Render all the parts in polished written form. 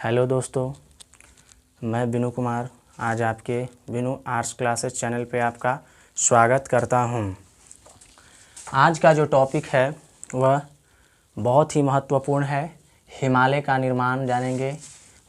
Hello दोस्तों, मैं विनू कुमार आज आपके विनू आर्ट्स क्लासेस चैनल पे आपका स्वागत करता हूं। आज का जो टॉपिक है वह बहुत ही महत्वपूर्ण है। हिमालय का निर्माण जानेंगे,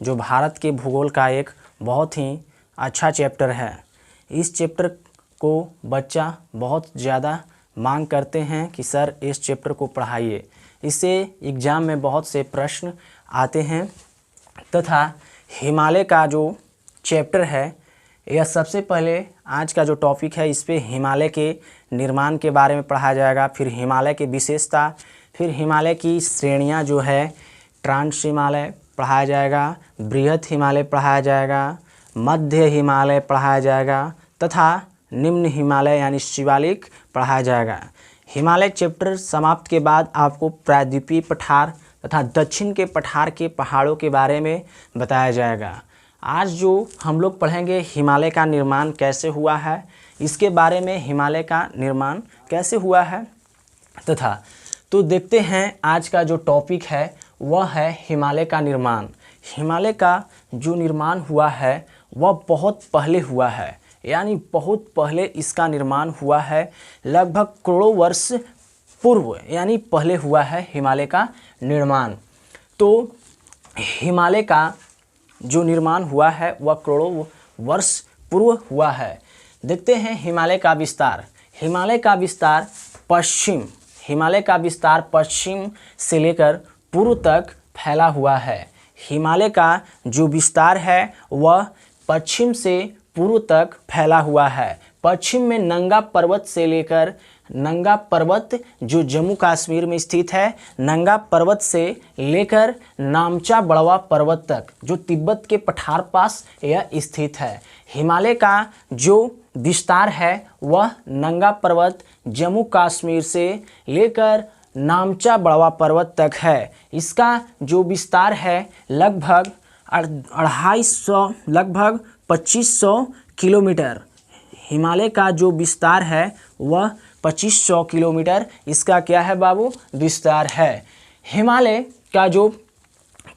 जो भारत के भूगोल का एक बहुत ही अच्छा चैप्टर है। इस चैप्टर को बच्चा बहुत ज़्यादा मांग करते हैं कि सर इस चैप्टर को पढ़ाइए। इससे एग्ज़ाम में बहुत से प्रश्न आते हैं तथा हिमालय का जो चैप्टर है यह सबसे पहले आज का जो टॉपिक है इस पे हिमालय के निर्माण के बारे में पढ़ाया जाएगा, फिर हिमालय की विशेषता, फिर हिमालय की श्रेणियां जो है ट्रांस हिमालय पढ़ाया जाएगा, बृहत हिमालय पढ़ाया जाएगा, मध्य हिमालय पढ़ाया जाएगा तथा निम्न हिमालय यानी शिवालिक पढ़ाया जाएगा। हिमालय चैप्टर समाप्त के बाद आपको प्रायद्वीपीय पठार तथा दक्षिण के पठार के पहाड़ों के बारे में बताया जाएगा। आज जो हम लोग पढ़ेंगे हिमालय का निर्माण कैसे हुआ है, इसके बारे में हिमालय का निर्माण कैसे हुआ है तथा तो देखते हैं आज का जो टॉपिक है वह है हिमालय का निर्माण। हिमालय का जो निर्माण हुआ है वह बहुत पहले हुआ है, यानी बहुत पहले इसका निर्माण हुआ है, लगभग करोड़ों वर्ष पूर्व यानी पहले हुआ है हिमालय का निर्माण। तो हिमालय का जो निर्माण हुआ है वह करोड़ों वर्ष पूर्व हुआ है। देखते हैं हिमालय का विस्तार। हिमालय का विस्तार पश्चिम से लेकर पूर्व तक फैला हुआ है। हिमालय का जो विस्तार है वह पश्चिम से पूर्व तक फैला हुआ है। पश्चिम में नंगा पर्वत से लेकर नंगा पर्वत जो जम्मू कश्मीर में स्थित है, नंगा पर्वत से लेकर नामचा बड़वा पर्वत तक जो तिब्बत के पठार पास यह स्थित है। हिमालय का जो विस्तार है वह नंगा पर्वत जम्मू कश्मीर से लेकर नामचा बड़वा पर्वत तक है। इसका जो विस्तार है लगभग 2500 किलोमीटर। हिमालय का जो विस्तार है वह 2500 किलोमीटर इसका क्या है बाबू, विस्तार है। हिमालय का जो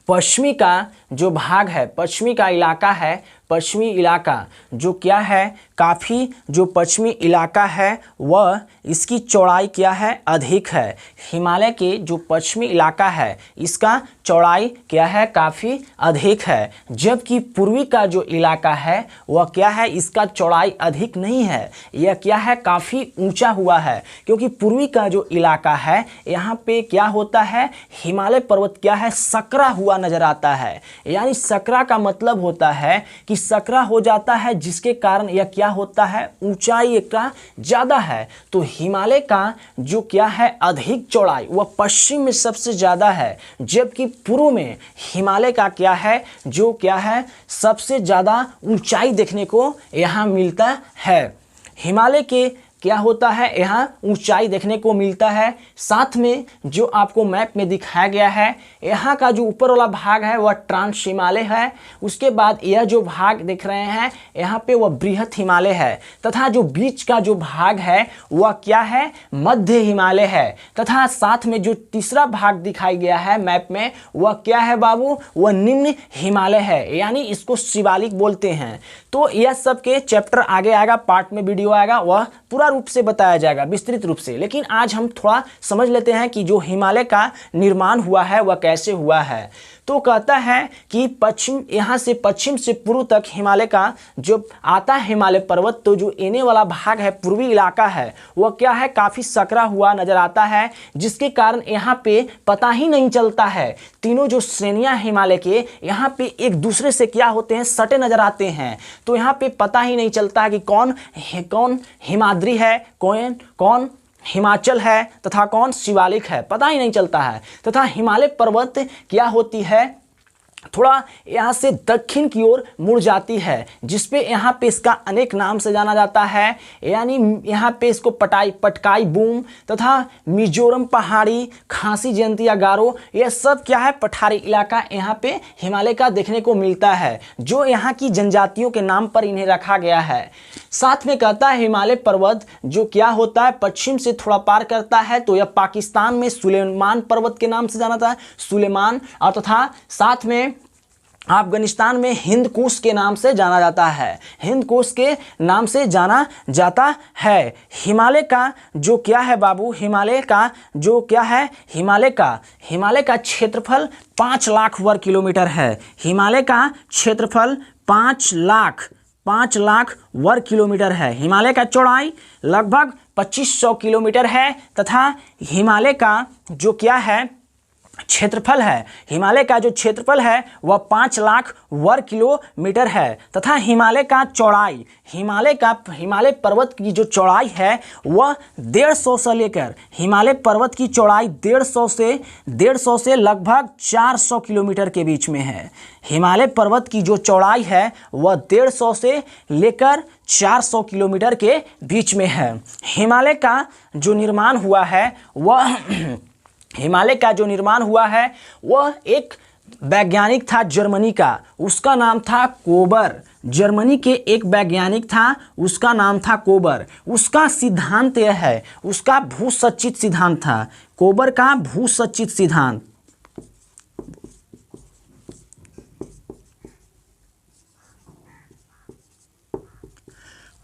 पश्चिमी का जो भाग है, पश्चिमी का इलाका है, पश्चिमी इलाका जो क्या है, काफ़ी जो पश्चिमी इलाका है वह इसकी चौड़ाई क्या है, अधिक है। हिमालय के जो पश्चिमी इलाका है इसका चौड़ाई क्या है, काफ़ी अधिक है। जबकि पूर्वी का जो इलाका है वह क्या है, इसका चौड़ाई अधिक नहीं है, यह क्या है, काफ़ी ऊंचा हुआ है। क्योंकि पूर्वी का जो इलाका है यहाँ पे क्या होता है, हिमालय पर्वत क्या है, सकरा हुआ नजर आता है। यानी सकरा का मतलब होता है कि सकरा हो जाता है जिसके कारण यह क्या होता है, ऊंचाई का ज़्यादा है। तो हिमालय का जो क्या है अधिक चौड़ाई वह पश्चिम में सबसे ज़्यादा है, जबकि पूर्व में हिमालय का क्या है, जो क्या है सबसे ज़्यादा ऊंचाई देखने को यहाँ मिलता है। हिमालय के क्या होता है, यहाँ ऊंचाई देखने को मिलता है। साथ में जो आपको मैप में दिखाया गया है, यहाँ का जो ऊपर वाला भाग है वह ट्रांस हिमालय है। उसके बाद यह जो भाग दिख रहे हैं यहाँ पे वह बृहत हिमालय है तथा जो बीच का जो भाग है वह क्या है, मध्य हिमालय है। तथा साथ में जो तीसरा भाग दिखाई गया है मैप में वह क्या है बाबू, वह निम्न हिमालय है, यानी इसको शिवालिक बोलते हैं। तो यह सब के चैप्टर आगे आएगा, पार्ट में वीडियो आएगा, वह पूरा रूप से बताया जाएगा, विस्तृत रूप से। लेकिन आज हम थोड़ा समझ लेते हैं कि जो हिमालय का निर्माण हुआ है वह कैसे हुआ है। तो कहता है कि पश्चिम, यहाँ से पश्चिम से पूर्व तक हिमालय का जो आता है हिमालय पर्वत, तो जो एने वाला भाग है पूर्वी इलाका है वह क्या है, काफ़ी सकरा हुआ नजर आता है, जिसके कारण यहाँ पे पता ही नहीं चलता है। तीनों जो श्रेणियाँ हिमालय के यहाँ पे एक दूसरे से क्या होते हैं, सटे नजर आते हैं। तो यहाँ पे पता ही नहीं चलता है कि कौन हिमाद्री है, कौन हिमाचल है तथा कौन शिवालिक है, पता ही नहीं चलता है। तथा हिमालय पर्वत क्या होती है, थोड़ा यहाँ से दक्षिण की ओर मुड़ जाती है, जिसपे यहाँ पे इसका अनेक नाम से जाना जाता है। यानी यहाँ पे इसको पटकाई बूम तथा मिजोरम पहाड़ी, खासी जयंतिया गारो, यह सब क्या है, पठारी इलाका यहाँ पे हिमालय का देखने को मिलता है, जो यहाँ की जनजातियों के नाम पर इन्हें रखा गया है। साथ में कहता है हिमालय पर्वत जो क्या होता है, पश्चिम से थोड़ा पार करता है तो यह पाकिस्तान में सुलेमान पर्वत के नाम से जाना जाता है, सुलेमान। और तथा साथ में अफगानिस्तान में हिंद कुश के नाम से जाना जाता है, हिंद कुश के नाम से जाना जाता है। हिमालय का जो क्या है बाबू, हिमालय का जो क्या है, हिमालय का क्षेत्रफल 5 लाख वर्ग किलोमीटर है। हिमालय का क्षेत्रफल 5 लाख वर्ग किलोमीटर है। हिमालय का चौड़ाई लगभग 2500 किलोमीटर है तथा हिमालय का जो क्या है क्षेत्रफल है, हिमालय का जो क्षेत्रफल है वह 5 लाख वर्ग किलोमीटर है तथा हिमालय का चौड़ाई, हिमालय पर्वत की जो चौड़ाई है वह 150 से लेकर, हिमालय पर्वत की चौड़ाई 150 से लगभग 400 किलोमीटर के बीच में है। हिमालय पर्वत की जो चौड़ाई है वह 150 से लेकर 400 किलोमीटर के बीच में है। हिमालय का जो निर्माण हुआ है वह एक वैज्ञानिक था जर्मनी का, उसका नाम था कोबर। जर्मनी के एक वैज्ञानिक था, उसका नाम था कोबर। उसका सिद्धांत यह है, उसका भूसच्चित सिद्धांत था, कोबर का भूसच्चित सिद्धांत।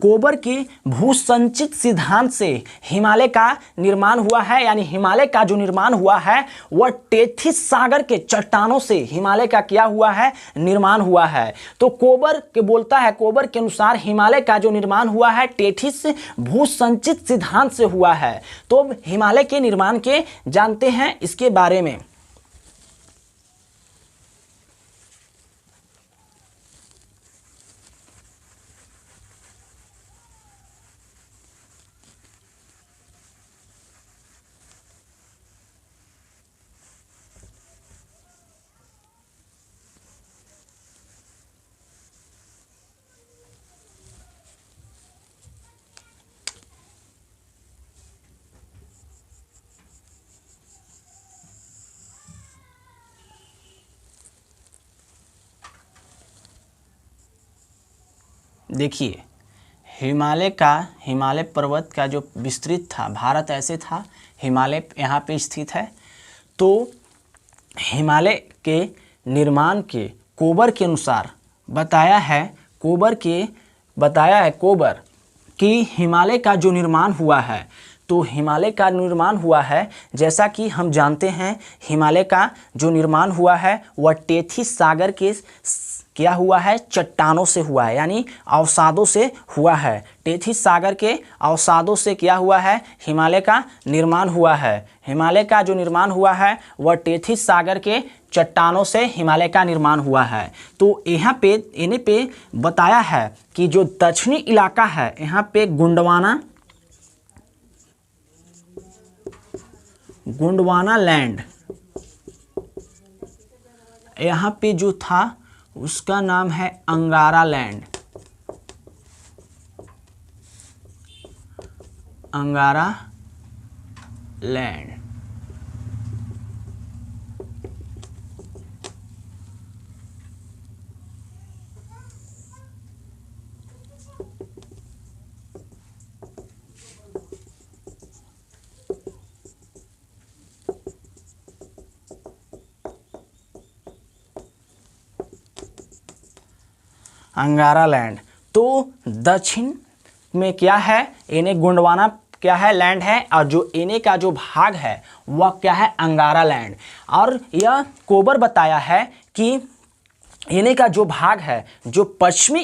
कोबर के भूसंचित सिद्धांत से हिमालय का निर्माण हुआ है, यानी हिमालय का जो निर्माण हुआ है वह टेथिस सागर के चट्टानों से हिमालय का क्या हुआ है, निर्माण हुआ है। तो कोबर के अनुसार हिमालय का जो निर्माण हुआ है टेथिस भूसंचित सिद्धांत से हुआ है। तो हिमालय के निर्माण के जानते हैं इसके बारे में। देखिए, हिमालय पर्वत का जो विस्तृत था, भारत ऐसे था, हिमालय यहाँ पे स्थित है। तो हिमालय के निर्माण के कोबर के अनुसार बताया है कोबर कि हिमालय का जो निर्माण हुआ है, तो हिमालय का निर्माण हुआ है जैसा कि हम जानते हैं, हिमालय का जो निर्माण हुआ है वह टेथिस सागर के क्या हुआ है, चट्टानों से हुआ है, यानी अवसादों से हुआ है। टेथिस सागर के अवसादों से क्या हुआ है, हिमालय का निर्माण हुआ है। हिमालय का जो निर्माण हुआ है वह टेथिस सागर के चट्टानों से हिमालय का निर्माण हुआ है। तो यहाँ पे बताया है कि जो दक्षिणी इलाका है, यहाँ पे गोंडवाना लैंड, यहाँ पे जो था उसका नाम है अंगारा लैंड। अंगारा लैंड। तो दक्षिण में क्या है, इन्हें गोंडवाना क्या है, लैंड है, और जो इन्हें का जो भाग है वह क्या है, अंगारा लैंड। और यह कोबर बताया है कि इन्हें का जो भाग है, जो पूर्वी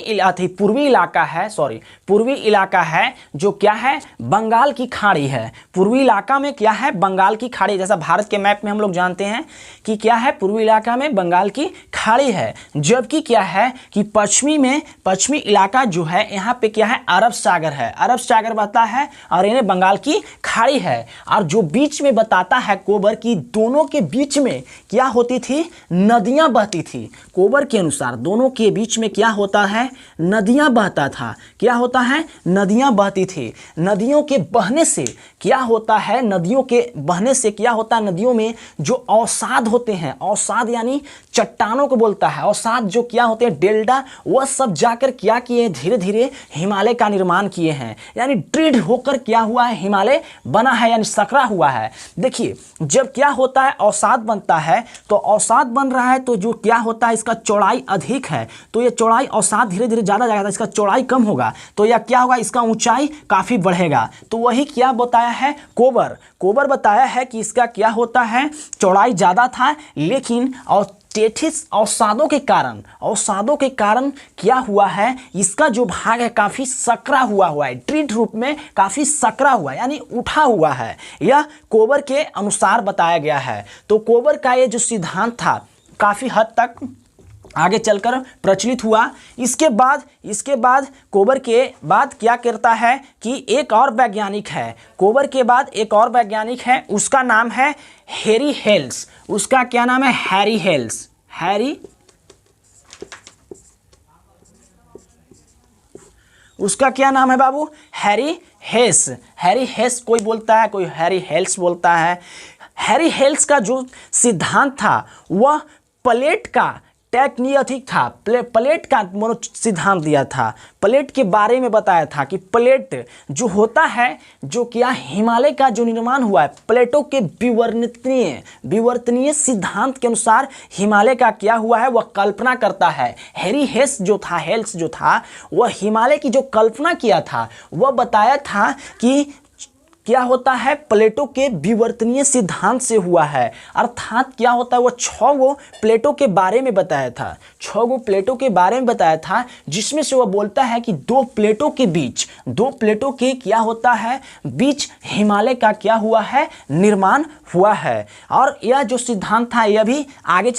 इलाका है जो क्या है, बंगाल की खाड़ी है। पूर्वी इलाका में क्या है, बंगाल की खाड़ी, जैसा भारत के मैप में हम लोग जानते हैं कि क्या है, पूर्वी इलाका में बंगाल की खाड़ी है। जबकि क्या है कि पश्चिमी इलाका जो है, यहाँ पे क्या है, अरब सागर है, अरब सागर बहता है और इन्हें बंगाल की खाड़ी है। और जो बीच में बताता है कोबर की दोनों के बीच में क्या होती थी, नदियाँ बहती थी। कोबर के अनुसार दोनों के बीच में क्या होता है, नदियां बहता था। क्या होता है, नदियां बहती थी। नदियों के बहने से क्या होता है, नदियों में जो अवसाद होते हैं, अवसाद यानी चट्टानों को बोलता है, अवसाद जो क्या होते हैं, डेल्टा, वह सब जाकर क्या किए, धीरे धीरे हिमालय का निर्माण किए हैं। यानी दृढ़ होकर क्या हुआ है, हिमालय बना है, यानी सकरा हुआ है। देखिए, जब क्या होता है, अवसाद बनता है, तो अवसाद बन रहा है तो जो क्या होता है, इसका चौड़ाई अधिक है तो ये चौड़ाई अवसाद धीरे धीरे ज़्यादा जाएगा, इसका चौड़ाई कम होगा तो यह क्या होगा, इसका ऊंचाई काफ़ी बढ़ेगा। तो वही क्या बताया है, कोबर बताया है कि इसका क्या होता है, चौड़ाई ज़्यादा था लेकिन और टेथिस अवसादों के कारण क्या हुआ है, इसका जो भाग है काफ़ी सकरा हुआ है, दृढ़ रूप में काफ़ी सकरा हुआ है यानी उठा हुआ है। यह कोबर के अनुसार बताया गया है। तो कोबर का ये जो सिद्धांत था काफ़ी हद तक आगे चलकर प्रचलित हुआ। इसके बाद कोबर के बाद क्या करता है कि एक और वैज्ञानिक है, कोबर के बाद एक और वैज्ञानिक है, उसका नाम है हैरी हेल्स। उसका क्या नाम है, हैरी हेल्स। उसका क्या नाम है बाबू, हैरी हेस। हैरी हेस कोई बोलता है, कोई हैरी हेल्स बोलता है। हैरी हेल्स का जो सिद्धांत था वह प्लेट का टेक्निक था, प्लेट का सिद्धांत दिया था। प्लेट के बारे में बताया था कि प्लेट जो होता है, जो क्या हिमालय का जो निर्माण हुआ है, प्लेटों के विवर्तनीय सिद्धांत के अनुसार हिमालय का क्या हुआ है वह कल्पना करता है। हेल्स जो था वह हिमालय की जो कल्पना किया था वह बताया था कि क्या होता है, प्लेटों के विवर्तनीय सिद्धांत से हुआ है। अर्थात क्या होता है, वो 6 गो प्लेटों के बारे में बताया था, 6 गो प्लेटों के बारे में बताया था, जिसमें से वह बोलता है कि 2 प्लेटों के क्या होता है, बीच हिमालय का क्या हुआ है, निर्माण हुआ है। और यह जो सिद्धांत था यह भी आगे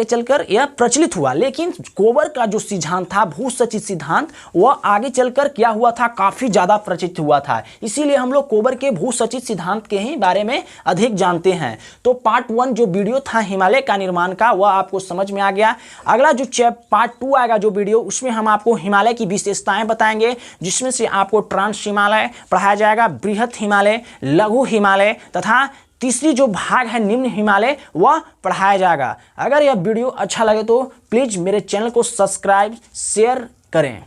चलकर यह प्रचलित हुआ। लेकिन कोबर का जो सिद्धांत था, भूसचित सिद्धांत, वह आगे चलकर क्या हुआ था, काफ़ी ज़्यादा प्रचलित हुआ था। इसीलिए हम लोग कोबर के भूसचित सिद्धांत के ही बारे में अधिक जानते हैं। तो पार्ट 1 जो वीडियो था हिमालय का निर्माण का, वह आपको समझ में आ गया। अगला जो पार्ट 2 आएगा जो वीडियो, उसमें हम आपको हिमालय की विशेषताएँ बताएंगे, जिसमें से आपको ट्रांस हिमालय पढ़ाया जाएगा, बृहत हिमालय, लघु हिमालय तथा तीसरी जो भाग है निम्न हिमालय, वह पढ़ाया जाएगा। अगर यह वीडियो अच्छा लगे तो प्लीज़ मेरे चैनल को सब्सक्राइब शेयर करें।